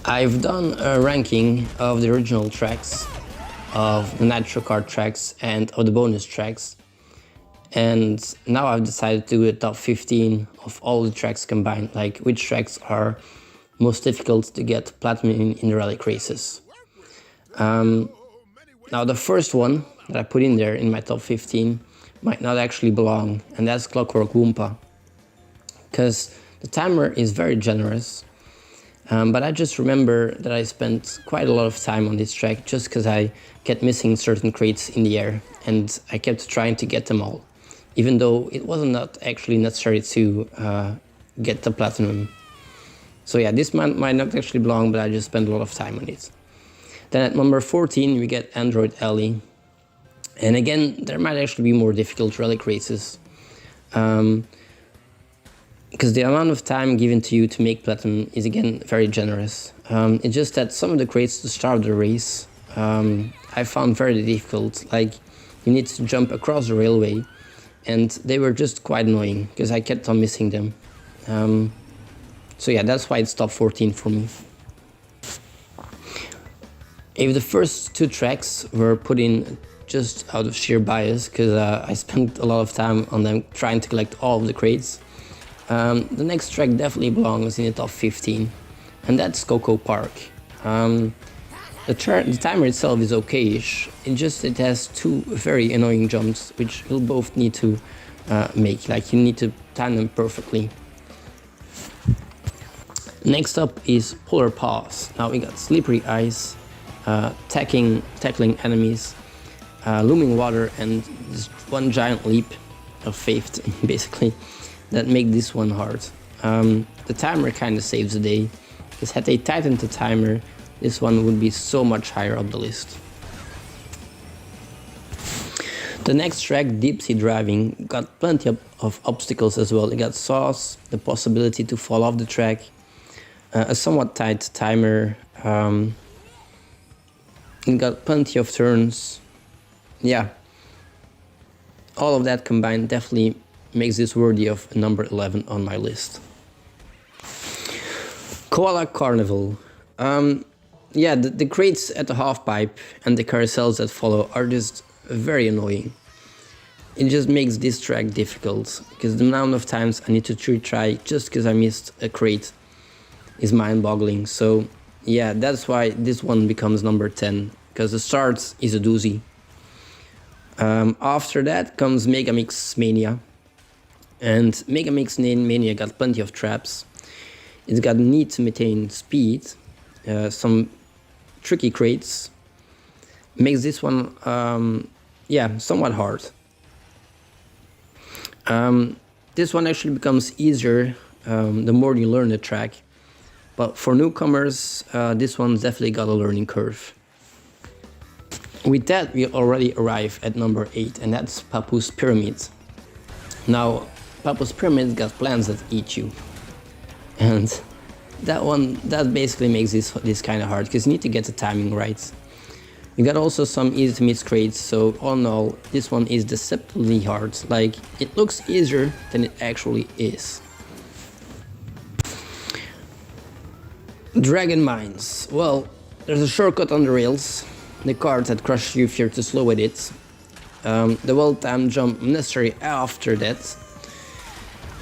I've done a ranking of the original tracks, of the Nitro Kart tracks and of the bonus tracks. And now I've decided to do a top 15 of all the tracks combined, like which tracks are most difficult to get platinum in the Relic races. Now the first one that I put in there in my top 15 might not actually belong, and that's Clockwork Koopa. Because the timer is very generous, but I just remember that I spent quite a lot of time on this track just because I kept missing certain crates in the air, and I kept trying to get them all, even though it wasn't not actually necessary to get the platinum. So yeah, this might not actually belong, but I just spent a lot of time on it. Then at number 14 we get Android Alley. And again, there might actually be more difficult Relic races. Because the amount of time given to you to make platinum is again very generous. It's just that some of the crates to start the race I found very difficult. Like, you need to jump across the railway, and they were just quite annoying because I kept on missing them. So yeah, that's why it's top 14 for me. If the first two tracks were put in just out of sheer bias, because I spent a lot of time on them trying to collect all of the crates, the next track definitely belongs in the top 15, and that's Coco Park. The timer itself is okay-ish, it has two very annoying jumps, which you'll both need to make, like you need to time them perfectly. Next up is Polar Pass. Now we got slippery ice, tackling enemies, looming water, and this one giant leap of faith, basically, that make this one hard. The timer kind of saves the day, because had they tightened the timer, this one would be so much higher up the list. The next track, Deep Sea Driving, got plenty of obstacles as well. It got saws, the possibility to fall off the track, a somewhat tight timer, it got plenty of turns. Yeah, all of that combined definitely makes this worthy of number 11 on my list. Koala Carnival. Yeah, the crates at the half pipe and the carousels that follow are just very annoying. It just makes this track difficult, because the amount of times I need to retry just because I missed a crate is mind-boggling. So yeah, that's why this one becomes number 10, because the start is a doozy. After that comes Mega Mix Mania, and Mega Mix Mania got plenty of traps. It's got need to maintain speed, some tricky crates, makes this one yeah, somewhat hard. This one actually becomes easier the more you learn the track, but for newcomers this one's definitely got a learning curve. With that, we already arrive at number 8, and that's Papu's Pyramid. Now, Papu's Pyramid got plants that eat you, and that basically makes this kind of hard, because you need to get the timing right. You got also some easy to miss crates, so all in all, this one is deceptively hard. Like, it looks easier than it actually is. Dragon Mines. Well, there's a shortcut on the rails. The cart that crushes you if you're too slow with it. The well-timed jump necessary after that.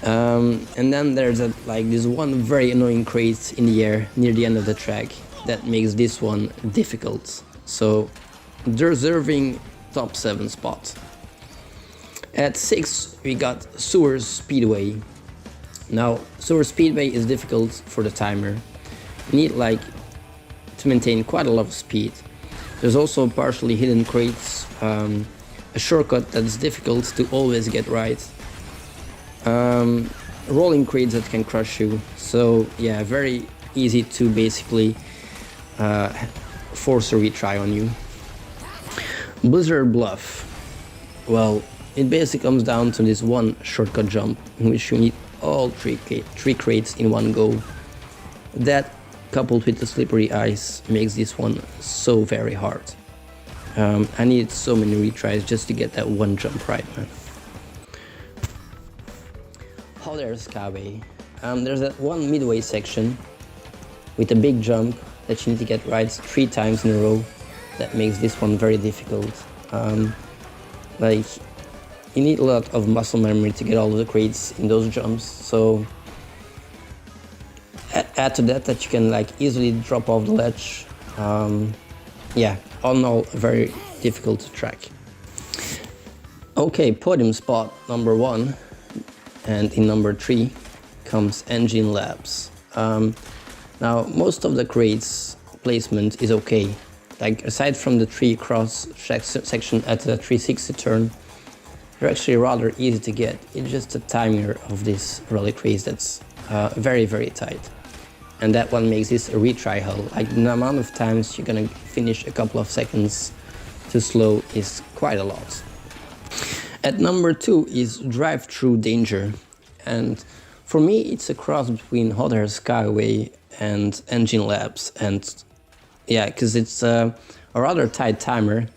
And then there's this one very annoying crate in the air near the end of the track that makes this one difficult. So, deserving top 7 spot. At 6 we got Sewer Speedway. Now, Sewer Speedway is difficult for the timer. You need to maintain quite a lot of speed. There's also partially hidden crates, a shortcut that's difficult to always get right, rolling crates that can crush you. So yeah, very easy to basically force a retry on you. Blizzard Bluff. Well, it basically comes down to this one shortcut jump in which you need all three crates in one go. That, coupled with the slippery ice, makes this one so very hard. I needed so many retries just to get that one jump right, man. Hot Air Skyway. There's that one midway section with a big jump that you need to get right 3 times in a row. That makes this one very difficult. Like, you need a lot of muscle memory to get all of the crates in those jumps, so add to that you can like easily drop off the ledge. Yeah, all in all, a very difficult track. Okay, podium spot number 1, and in number 3 comes Engine Labs. Now, most of the crates placement is okay. Like, aside from the 3 cross section at the 360 turn, they're actually rather easy to get. It's just the timing of this Relic race that's very, very tight. And that one makes this a retry hull. Like, the amount of times you're gonna finish a couple of seconds too slow is quite a lot. At number 2 is Drive-Through Danger. And for me, it's a cross between Hot Air Skyway and Engine Labs. And yeah, because it's a rather tight timer,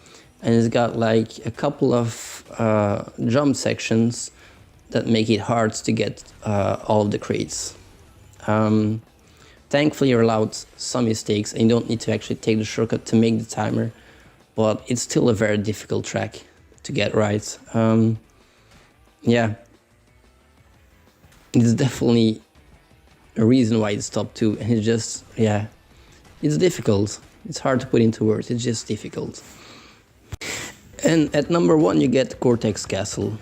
and it's got like a couple of jump sections that make it hard to get all of the crates. Thankfully, you're allowed some mistakes, and you don't need to actually take the shortcut to make the timer, but it's still a very difficult track to get right. Yeah, it's definitely a reason why it's top 2, and it's just, yeah, it's difficult. It's hard to put into words, it's just difficult. And at number 1 you get Cortex Castle.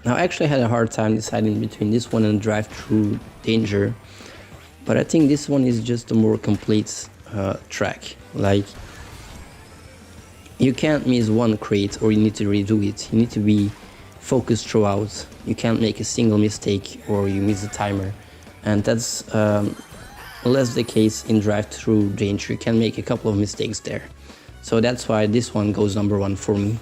Now, I actually had a hard time deciding between this one and Drive-Through Danger, but I think this one is just a more complete track. Like, you can't miss one crate or you need to redo it. You need to be focused throughout. You can't make a single mistake or you miss the timer. And that's less the case in Drive-Through Danger. You can make a couple of mistakes there. So that's why this one goes number 1 for me.